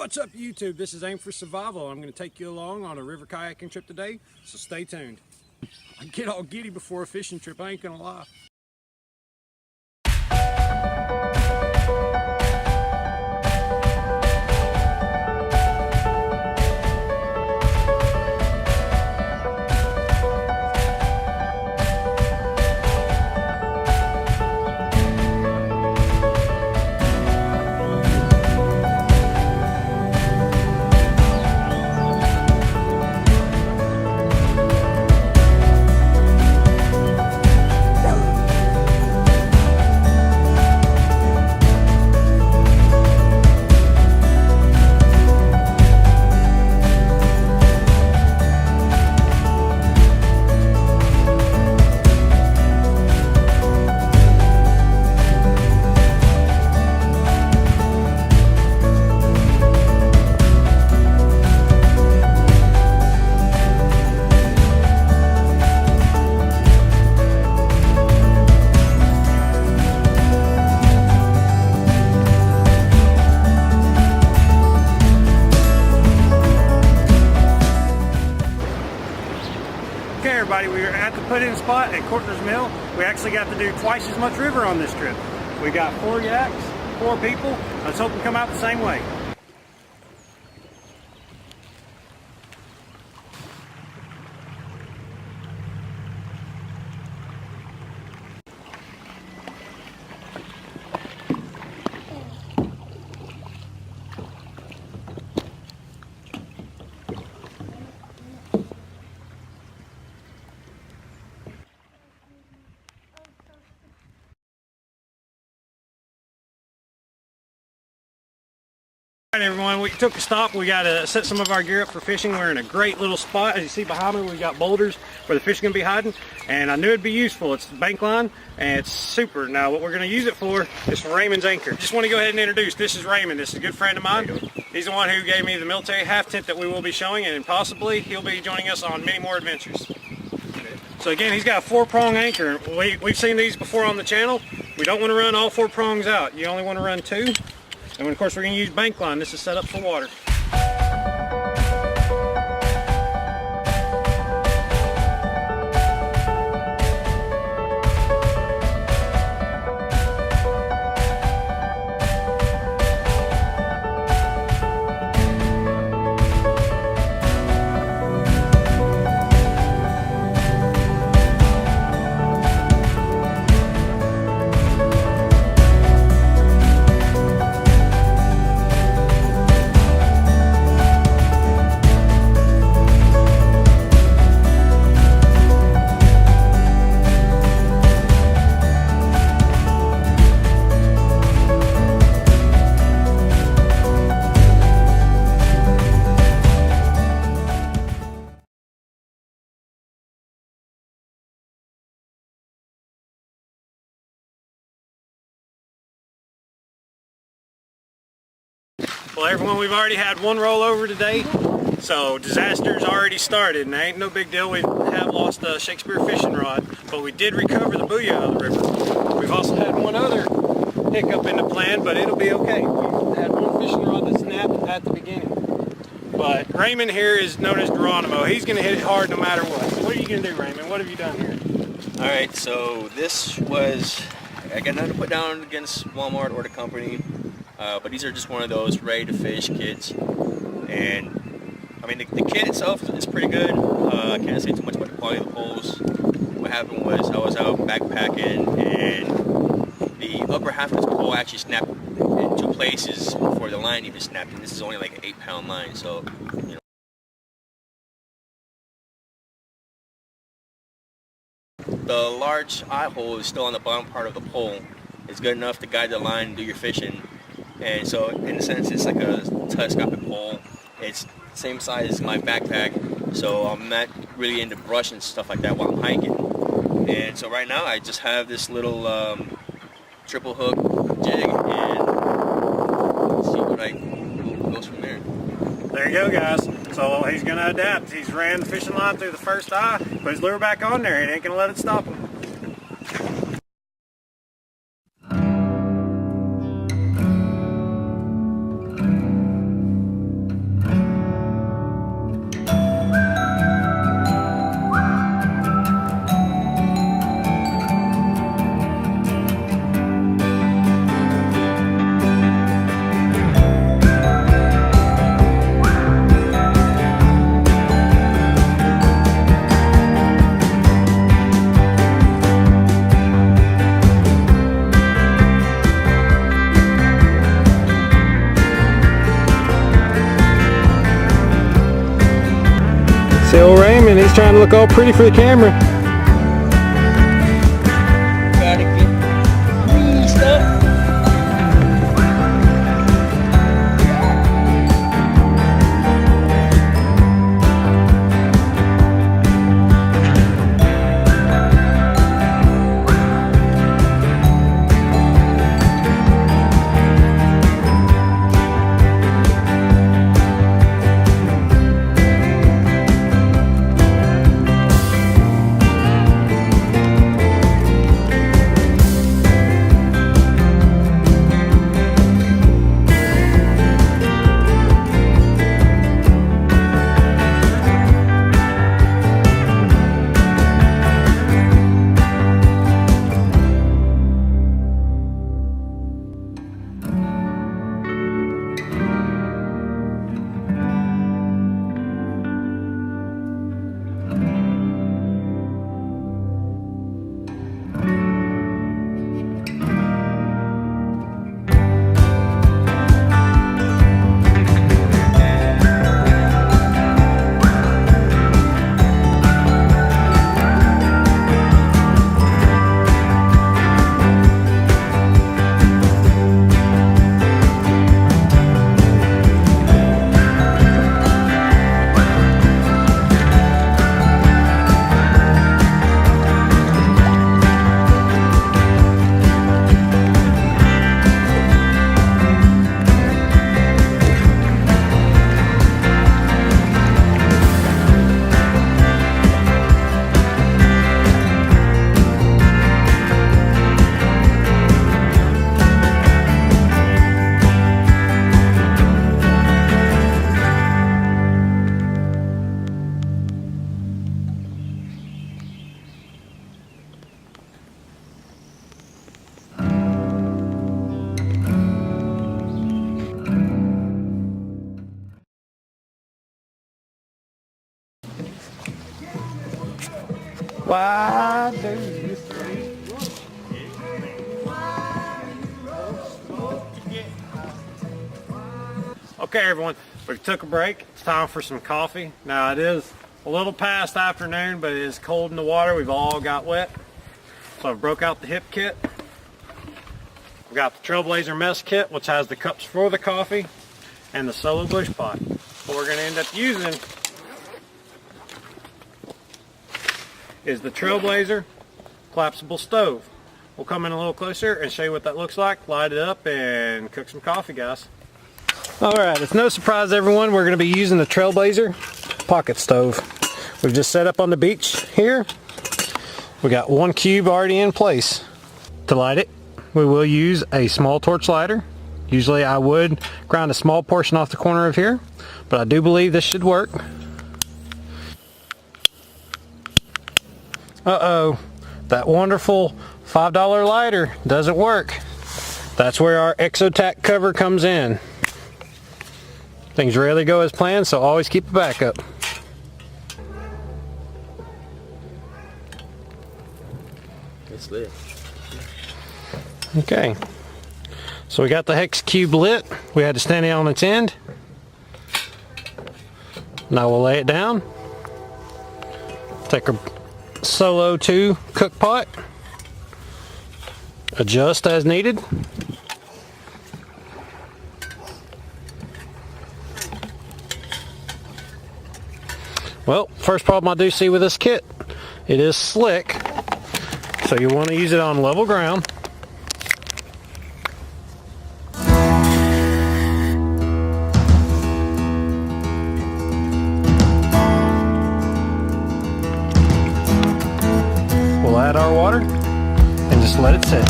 What's up YouTube? This is Aim for Survival. I'm going to take you along on a river kayaking trip today, so stay tuned. I get all giddy before a fishing trip, I ain't gonna lie. Okay everybody, we are at the put-in spot at Cortner's Mill. We actually got to do twice as much river on this trip. We got 4 yaks, 4 people. Let's hope we come out the same way. Alright everyone, we took a stop. We got to set some of our gear up for fishing. We're in a great little spot. As you see behind me, we got boulders where the fish are going to be hiding, and I knew it'd be useful. It's the bank line and it's super. Now what we're going to use it for is for Raymond's anchor. Just want to go ahead and introduce, this is Raymond. This is a good friend of mine. He's the one who gave me the military half tent that we will be showing, and possibly he'll be joining us on many more adventures. So again, he's got a 4-prong anchor. We've seen these before on the channel. We don't want to run all 4 prongs out. You only want to run 2. And of course we're going to use bank line. This is set up for water. Well everyone, we've already had 1 rollover today, so disaster's already started, and it ain't no big deal. We have lost a Shakespeare fishing rod, but we did recover the booyah out of the river. We've also had 1 other hiccup in the plan, but it'll be okay. We had 1 fishing rod that snapped at the beginning. But Raymond here is known as Geronimo. He's going to hit it hard no matter what. So what are you going to do, Raymond? What have you done here? Alright, so this was, I got nothing to put down against Walmart or the company. But these are just one of those ready to fish kits, and I mean the kit itself is pretty good. I can't say too much about the quality of the poles. What happened was I was out backpacking, and the upper half of this pole actually snapped in 2 places before the line even snapped, and this is only like an 8-pound line, so you know. The large eye hole is still on the bottom part of the pole. It's good enough to guide the line and do your fishing. And so, in a sense, it's like a telescopic pole. It's the same size as my backpack, so I'm not really into brush and stuff like that while I'm hiking. And so right now, I just have this little triple hook jig, and see what goes from there. There you go, guys. So he's going to adapt. He's ran the fishing line through the first eye, put his lure back on there, and ain't going to let it stop him. See old Raymond, he's trying to look all pretty for the camera. Gotta get greased up. Why do you think? Okay, everyone, we took a break. It's time for some coffee. Now, it is a little past afternoon, but it is cold in the water. We've all got wet. So I broke out the hip kit. We've got the TrailBlazer mess kit, which has the cups for the coffee, and the solo bush pot. What we're going to end up using is the TrailBlazer collapsible stove. We'll come in a little closer and show you what that looks like, light it up, and cook some coffee, guys. Alright, it's no surprise, everyone, we're going to be using the TrailBlazer pocket stove. We've just set up on the beach here. We got one cube already in place. To light it, we will use a small torch lighter. Usually I would grind a small portion off the corner of here, but I do believe this should work. Uh-oh, that wonderful $5 lighter doesn't work. That's where our Exotac cover comes in. Things rarely go as planned, so always keep a backup. It's lit. Okay, so we got the hex cube lit. We had to stand it on its end. Now we'll lay it down. Take a Solo 2 cook pot. Adjust as needed. Well, first problem I do see with this kit, it is slick, so you want to use it on level ground. We'll add our water and just let it sit.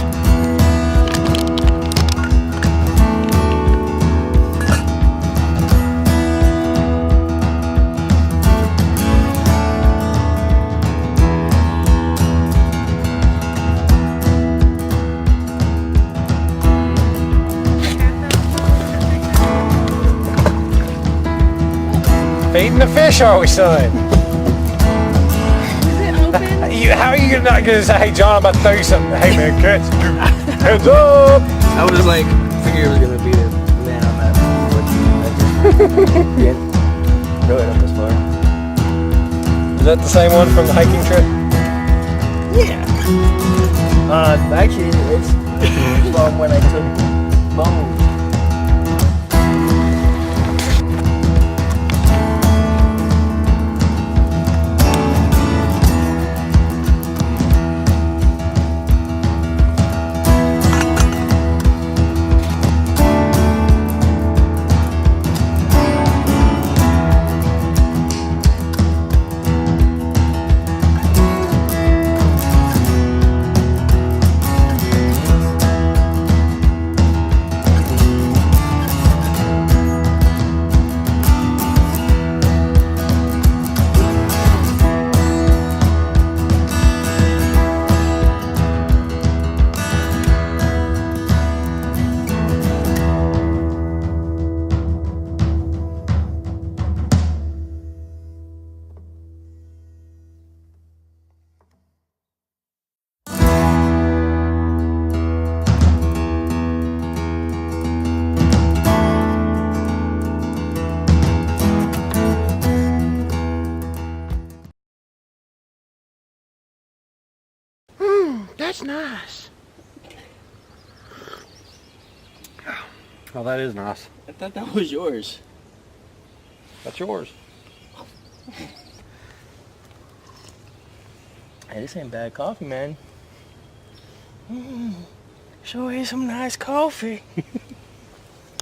Feeding the fish, are we, son? Is it open? How are you not gonna say, hey John, I'm about to throw you something? Hey man, catch, heads up! I was like, figured it was gonna be the man on that. Yeah. Go ahead up this far. Is that the same one from the hiking trip? Yeah. Actually, it's from when I took Bone. That's nice. Oh, that is nice. I thought that was yours. That's yours. Hey, this ain't bad coffee, man. Sure is some nice coffee.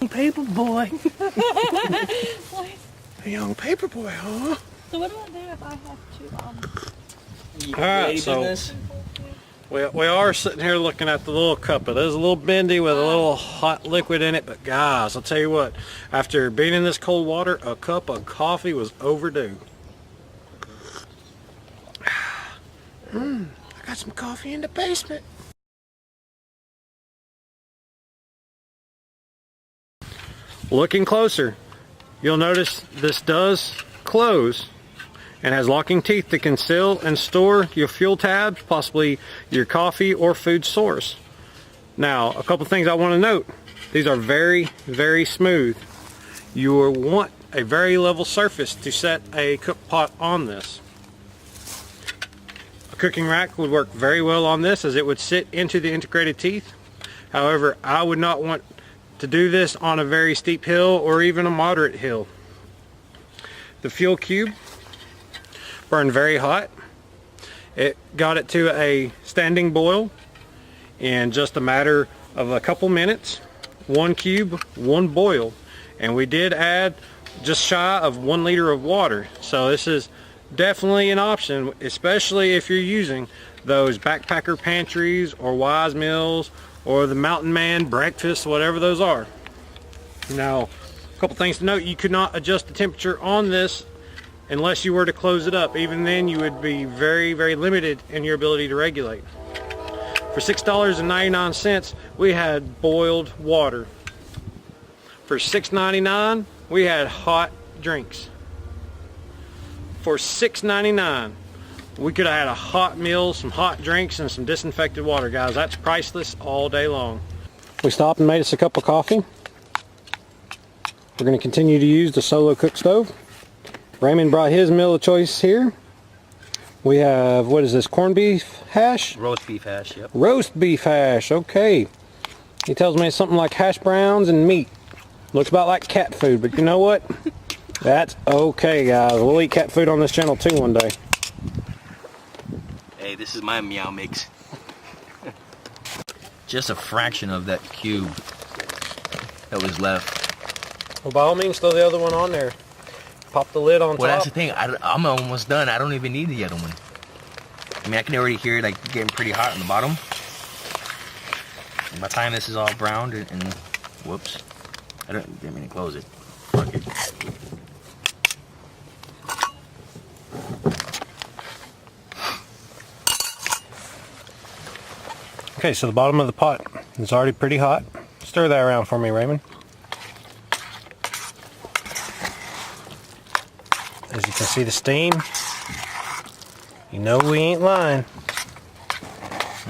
Paper boy. What? A young paper boy, huh? So what do I do if I have to, Alright, so we are sitting here looking at the little cup. It is a little bendy with a little hot liquid in it, but guys, I'll tell you what, after being in this cold water, a cup of coffee was overdue. I got some coffee in the basement. Looking closer, you'll notice this does close and has locking teeth that can seal and store your fuel tabs, possibly your coffee or food source. Now, a couple things I want to note. These are very, very smooth. You will want a very level surface to set a cook pot on this. A cooking rack would work very well on this as it would sit into the integrated teeth. However, I would not want to do this on a very steep hill or even a moderate hill. The fuel cube burned very hot. It got it to a standing boil in just a matter of a couple minutes. One cube, one boil. And we did add just shy of 1 liter of water. So this is definitely an option, especially if you're using those backpacker pantries or Wise Mills or the Mountain Man breakfast, whatever those are. Now, a couple things to note: you could not adjust the temperature on this unless you were to close it up. Even then, you would be very, very limited in your ability to regulate. For $6.99, we had boiled water. For $6.99, we had hot drinks. For $6.99, we could have had a hot meal, some hot drinks, and some disinfected water, guys. That's priceless all day long. We stopped and made us a cup of coffee. We're going to continue to use the Solo cook stove. Raymond brought his meal of choice here. We have, what is this, corned beef hash? Roast beef hash, yep. Roast beef hash, okay. He tells me it's something like hash browns and meat. Looks about like cat food, but you know what? That's okay, guys. We'll eat cat food on this channel too one day. Hey, this is my meow mix. Just a fraction of that cube that was left. Well, by all means, throw the other one on there. Pop the lid on top. Well, that's the thing. I'm almost done. I don't even need the other one. I mean, I can already hear it like getting pretty hot on the bottom. And by the time this is all browned and whoops, I didn't mean to close it. Fuck it. Okay, so the bottom of the pot is already pretty hot. Stir that around for me, Raymond. As you can see the steam, you know we ain't lying.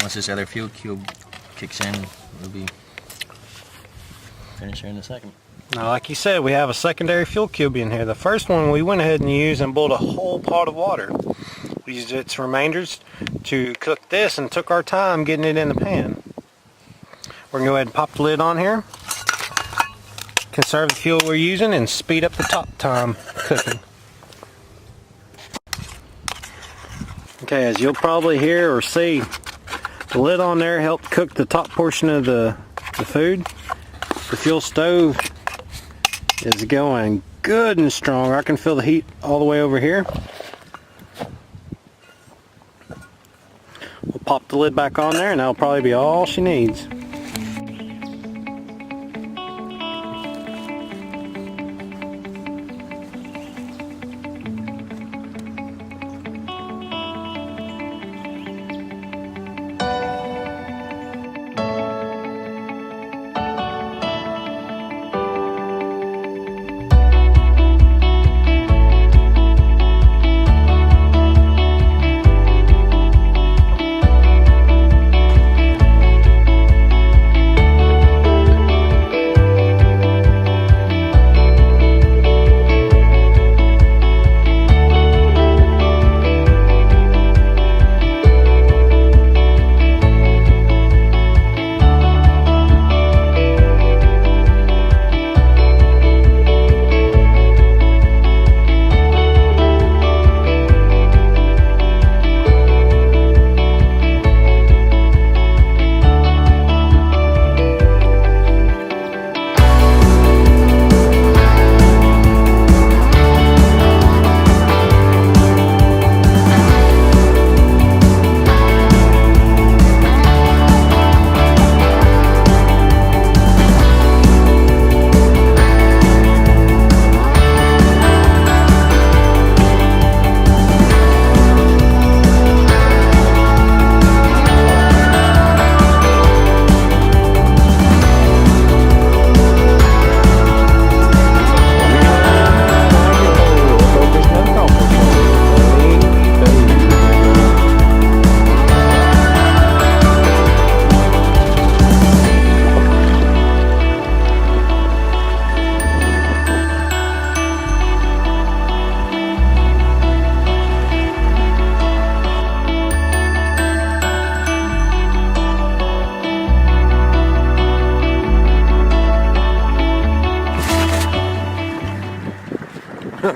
Once this other fuel cube kicks in, we'll be finished here in a second. Now, like you said, we have a secondary fuel cube in here. The first one we went ahead and used and boiled a whole pot of water. used its remainders to cook this and took our time getting it in the pan. We're going to go ahead and pop the lid on here, conserve the fuel we're using, and speed up the top time cooking. Okay, as you'll probably hear or see, the lid on there helped cook the top portion of the food. The fuel stove is going good and strong. I can feel the heat all the way over here. We'll pop the lid back on there and that'll probably be all she needs.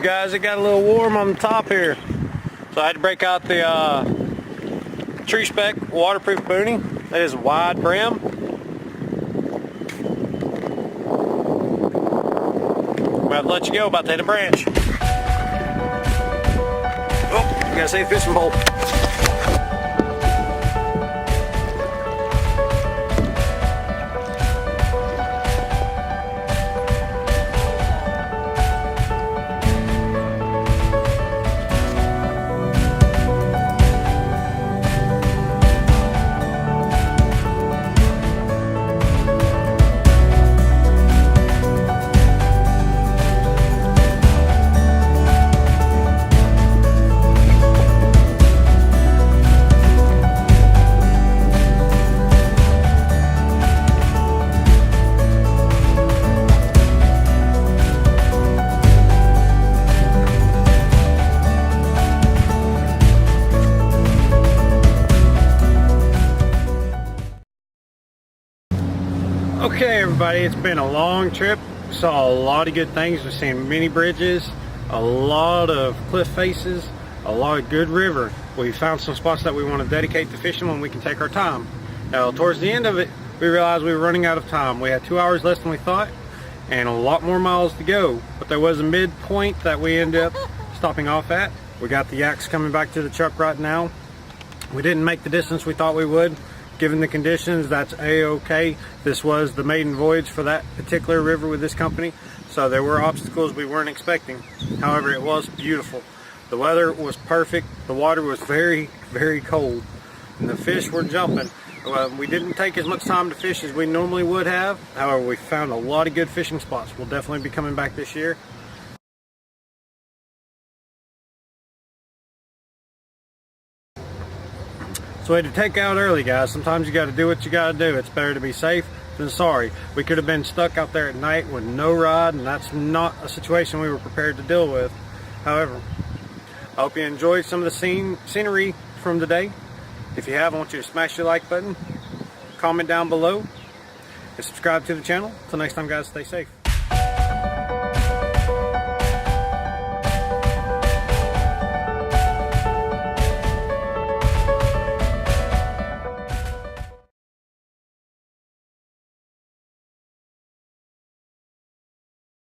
Guys, it got a little warm on the top here, so I had to break out the Tree Spec waterproof boonie. That is wide brim. I'm about to let you go, about to hit a branch. Oh, you gotta see the fishing pole. Okay everybody, it's been a long trip. We saw a lot of good things. We've seen many bridges, a lot of cliff faces, a lot of good river. We found some spots that we want to dedicate to fishing when we can take our time. Now towards the end of it, we realized we were running out of time. We had 2 hours less than we thought and a lot more miles to go. But there was a midpoint that we ended up stopping off at. We got the yaks coming back to the truck right now. We didn't make the distance we thought we would. Given the conditions, that's a-okay. This was the maiden voyage for that particular river with this company, so there were obstacles we weren't expecting. However, it was beautiful. The weather was perfect. The water was very, very cold, and the fish were jumping. We didn't take as much time to fish as we normally would have. However, we found a lot of good fishing spots. We'll definitely be coming back this year. So we had to take out early, guys. Sometimes you got to do what you got to do. It's better to be safe than sorry. We could have been stuck out there at night with no rod, and that's not a situation we were prepared to deal with. However, I hope you enjoyed some of the scenery from today. If you have, I want you to smash the like button, comment down below, and subscribe to the channel. Until next time, guys, stay safe.